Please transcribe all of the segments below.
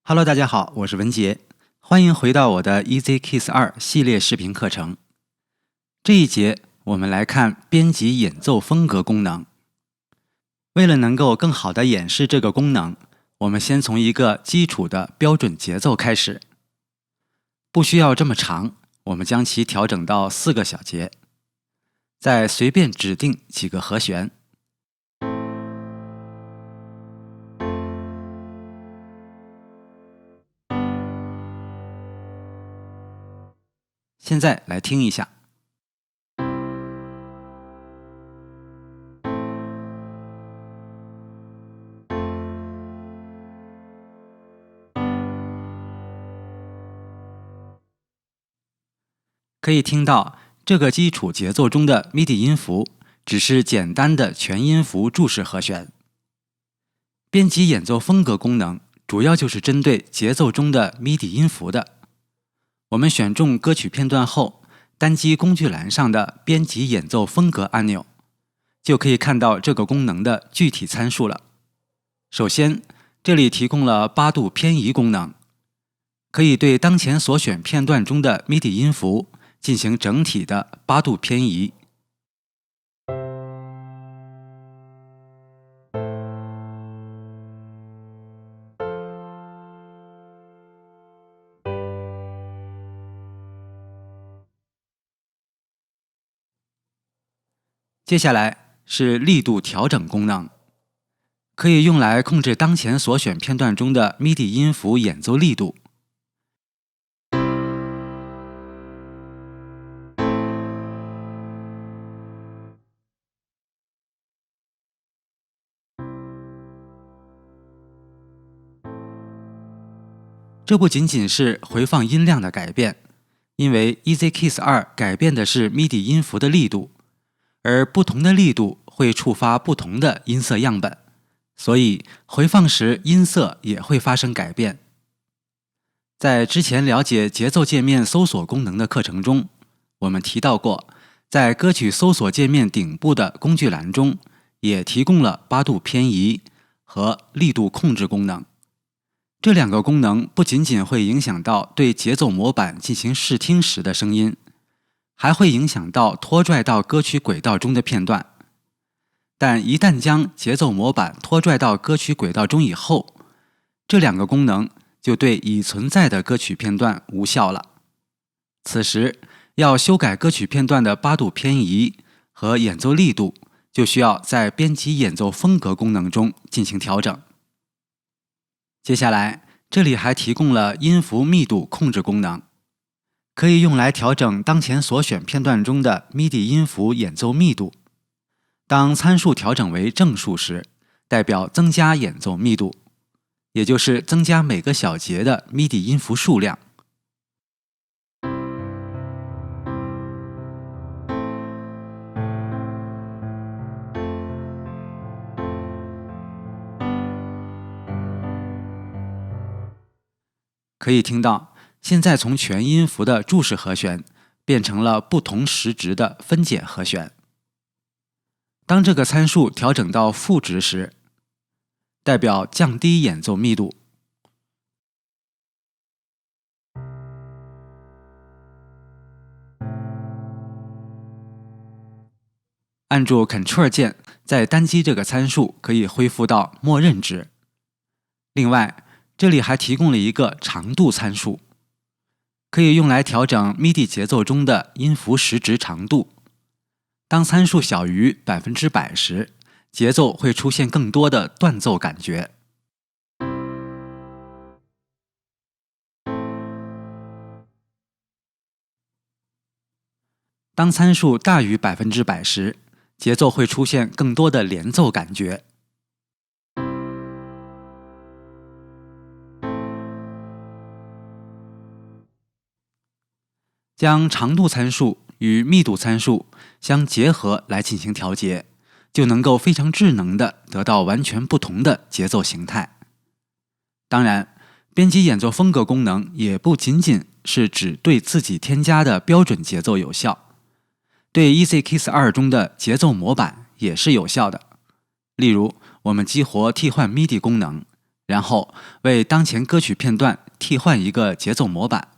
Hello， 大家好，我是文杰，欢迎回到我的 EasyKeys 2系列视频课程。这一节我们来看编辑演奏风格功能。为了能够更好地演示这个功能，我们先从一个基础的标准节奏开始。不需要这么长，我们将其调整到4个小节，再随便指定几个和弦。现在来听一下。可以听到这个基础节奏中的 MIDI 音符只是简单的全音符注释和弦。编辑演奏风格功能主要就是针对节奏中的 MIDI 音符的。我们选中歌曲片段后，单击工具栏上的编辑演奏风格按钮，就可以看到这个功能的具体参数了。首先，这里提供了8度偏移功能，可以对当前所选片段中的 MIDI 音符进行整体的8度偏移。接下来是力度调整功能，可以用来控制当前所选片段中的 MIDI 音符演奏力度。这不仅仅是回放音量的改变，因为 EasyKeys 2改变的是 MIDI 音符的力度，而不同的力度会触发不同的音色样本，所以回放时音色也会发生改变。在之前了解节奏界面搜索功能的课程中，我们提到过，在歌曲搜索界面顶部的工具栏中，也提供了8度偏移和力度控制功能。这2个功能不仅仅会影响到对节奏模板进行试听时的声音，还会影响到拖拽到歌曲轨道中的片段。但一旦将节奏模板拖拽到歌曲轨道中以后，这2个功能就对已存在的歌曲片段无效了。此时，要修改歌曲片段的8度偏移和演奏力度，就需要在编辑演奏风格功能中进行调整。接下来，这里还提供了音符密度控制功能，可以用来调整当前所选片段中的 MIDI 音符演奏密度。当参数调整为正数时，代表增加演奏密度，也就是增加每个小节的 MIDI 音符数量。可以听到，现在从全音符的注释和弦变成了不同时值的分解和弦。当这个参数调整到负值时，代表降低演奏密度。按住 Ctrl 键，再单击这个参数可以恢复到默认值。另外，这里还提供了一个长度参数，可以用来调整 MIDI 节奏中的音符时值长度。当参数小于100%时，节奏会出现更多的断奏感觉。当参数大于100%时，节奏会出现更多的连奏感觉。将长度参数与密度参数相结合来进行调节，就能够非常智能地得到完全不同的节奏形态。当然，编辑演奏风格功能也不仅仅是指对自己添加的标准节奏有效，对 EasyKeys 2中的节奏模板也是有效的。例如，我们激活替换 MIDI 功能，然后为当前歌曲片段替换一个节奏模板。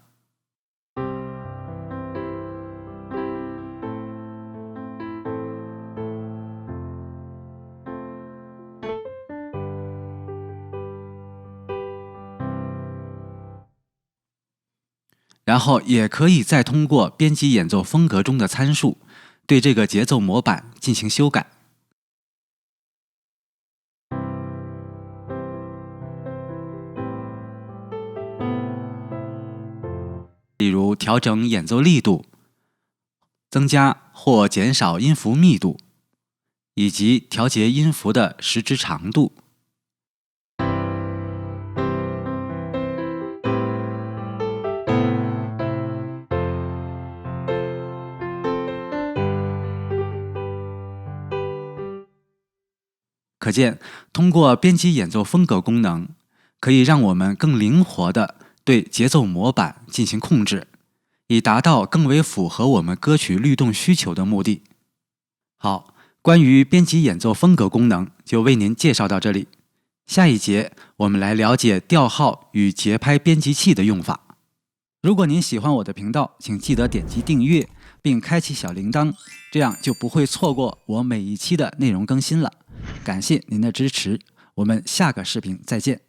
然后也可以再通过编辑演奏风格中的参数，对这个节奏模板进行修改。例如调整演奏力度，增加或减少音符密度，以及调节音符的时值长度。可见，通过编辑演奏风格功能，可以让我们更灵活地对节奏模板进行控制，以达到更为符合我们歌曲律动需求的目的。好，关于编辑演奏风格功能就为您介绍到这里。下一节我们来了解调号与节拍编辑器的用法。如果您喜欢我的频道，请记得点击订阅并开启小铃铛，这样就不会错过我每一期的内容更新了。感谢您的支持，我们下个视频再见。